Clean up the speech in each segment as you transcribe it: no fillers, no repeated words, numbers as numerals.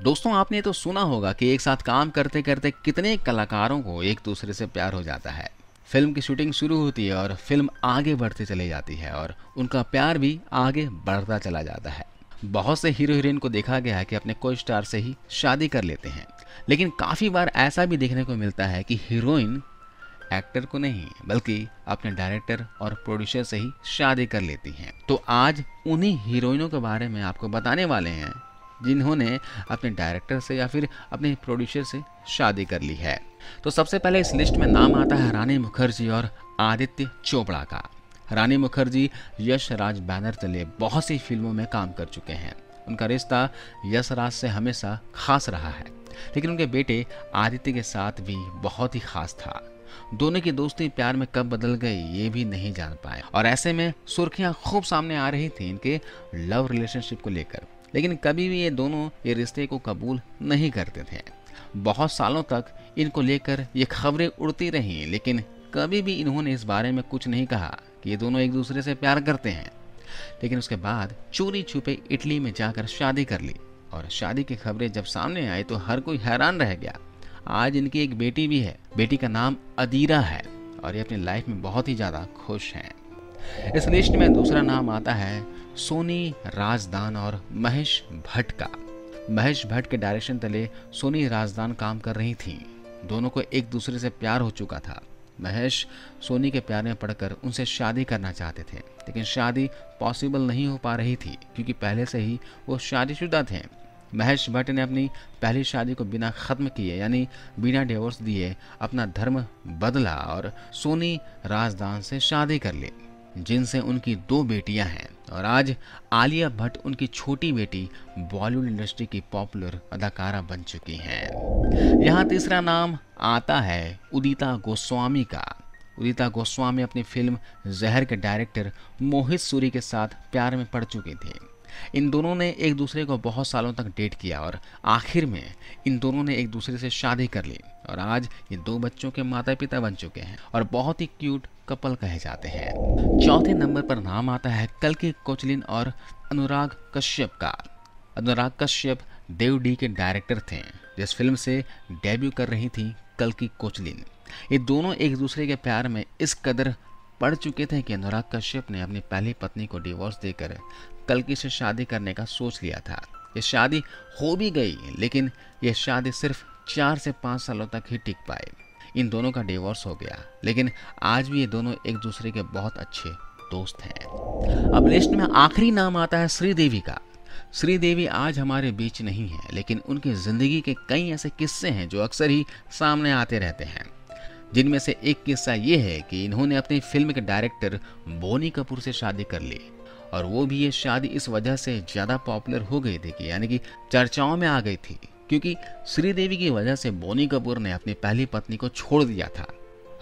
दोस्तों आपने तो सुना होगा कि एक साथ काम करते करते कितने कलाकारों को एक दूसरे से प्यार हो जाता है। फिल्म की शूटिंग शुरू होती है और फिल्म आगे बढ़ती चली जाती है और उनका प्यार भी आगे बढ़ता चला जाता है। बहुत से हीरो हीरोइन को देखा गया है कि अपने को स्टार से ही शादी कर लेते हैं, लेकिन काफ़ी बार ऐसा भी देखने को मिलता है कि हीरोइन एक्टर को नहीं बल्कि अपने डायरेक्टर और प्रोड्यूसर से ही शादी कर लेती हैं। तो आज उन्हीं हीरोइनों के बारे में आपको बताने वाले हैं जिन्होंने अपने डायरेक्टर से या फिर अपने प्रोड्यूसर से शादी कर ली है। तो सबसे पहले इस लिस्ट में नाम आता है रानी मुखर्जी और आदित्य चोपड़ा का। रानी मुखर्जी यश राज बैनर तले बहुत सी फिल्मों में काम कर चुके हैं। उनका रिश्ता यश राज से हमेशा खास रहा है, लेकिन उनके बेटे आदित्य के साथ भी बहुत ही खास था। दोनों की दोस्ती प्यार में कब बदल गई ये भी नहीं जान पाए, और ऐसे में सुर्खियां खूब सामने आ रही थी इनके लव रिलेशनशिप को लेकर, लेकिन कभी भी ये दोनों ये रिश्ते को कबूल नहीं करते थे। बहुत सालों तक इनको लेकर ये खबरें उड़ती रहीं, लेकिन कभी भी इन्होंने इस बारे में कुछ नहीं कहा कि ये दोनों एक दूसरे से प्यार करते हैं। लेकिन उसके बाद चोरी छुपे इटली में जाकर शादी कर ली, और शादी की खबरें जब सामने आई तो हर कोई हैरान रह गया। आज इनकी एक बेटी भी है, बेटी का नाम अदीरा है, और ये अपनी लाइफ में बहुत ही ज़्यादा खुश हैं। इस लिस्ट में दूसरा नाम आता है सोनी राजदान और महेश भट्ट का। महेश भट्ट के डायरेक्शन तले सोनी राजदान काम कर रही थीं। दोनों को एक दूसरे से प्यार हो चुका था। महेश सोनी के प्यार में पड़कर उनसे शादी करना चाहते थे, लेकिन शादी पॉसिबल नहीं हो पा रही थी क्योंकि पहले से ही वो शादीशुदा थे। महेश भट्ट ने अपनी पहली शादी को बिना ख़त्म किए यानी बिना डिवोर्स दिए अपना धर्म बदला और सोनी राजदान से शादी कर ली, जिनसे उनकी 2 बेटियां हैं। और आज आलिया भट्ट उनकी छोटी बेटी बॉलीवुड इंडस्ट्री की पॉपुलर अदाकारा बन चुकी हैं। यहाँ तीसरा नाम आता है उदिता गोस्वामी का। उदिता गोस्वामी अपनी फिल्म जहर के डायरेक्टर मोहित सूरी के साथ प्यार में पड़ चुकी थी। इन दोनों ने एक दूसरे को बहुत सालों तक डेट किया और आखिर में इन दोनों ने एक दूसरे से शादी कर ली, और आज ये 2 बच्चों के माता पिता बन चुके हैं और बहुत ही क्यूट कपल कहे जाते हैं। चौथे नंबर पर नाम आता है कल्कि कोचलिन और अनुराग कश्यप का। अनुराग कश्यप देव डी के डायरेक्टर थे, जिस फिल्म से डेब्यू कर रही थी कल्कि कोचलिन। ये दोनों एक दूसरे के प्यार में इस कदर पड़ चुके थे कि अनुराग कश्यप ने अपनी पहली पत्नी को डिवोर्स देकर कल्कि से शादी करने का सोच लिया था। ये शादी हो भी गई, लेकिन ये शादी सिर्फ 4 से 5 सालों तक ही टिक पाई। इन दोनों का डिवोर्स हो गया, लेकिन आज भी ये दोनों एक दूसरे के बहुत अच्छे दोस्त हैं। अब लिस्ट में आखिरी नाम आता है श्रीदेवी का। श्रीदेवी आज हमारे बीच नहीं है, लेकिन उनकी जिंदगी के कई ऐसे किस्से हैं जो अक्सर ही सामने आते रहते हैं। जिनमें से एक किस्सा ये है कि इन्होंने अपनी फिल्म के डायरेक्टर बोनी कपूर से शादी कर ली, और वो भी ये शादी इस वजह से ज़्यादा पॉपुलर हो गई थी कि यानी कि चर्चाओं में आ गई थी, क्योंकि श्रीदेवी की वजह से बोनी कपूर ने अपनी पहली पत्नी को छोड़ दिया था,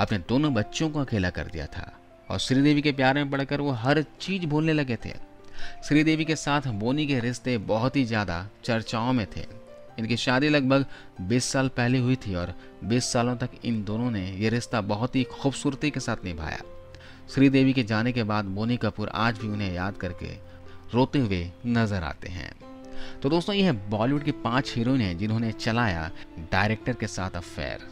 अपने दोनों बच्चों को अकेला कर दिया था, और श्रीदेवी के प्यार में पड़कर वो हर चीज़ भूलने लगे थे। श्रीदेवी के साथ बोनी के रिश्ते बहुत ही ज़्यादा चर्चाओं में थे। इनकी शादी लगभग 20 साल पहले हुई थी, और 20 सालों तक इन दोनों ने ये रिश्ता बहुत ही खूबसूरती के साथ निभाया। श्रीदेवी के जाने के बाद बोनी कपूर आज भी उन्हें याद करके रोते हुए नजर आते हैं। तो दोस्तों, ये है बॉलीवुड की 5 हीरोइन हैं जिन्होंने चलाया डायरेक्टर के साथ अफेयर।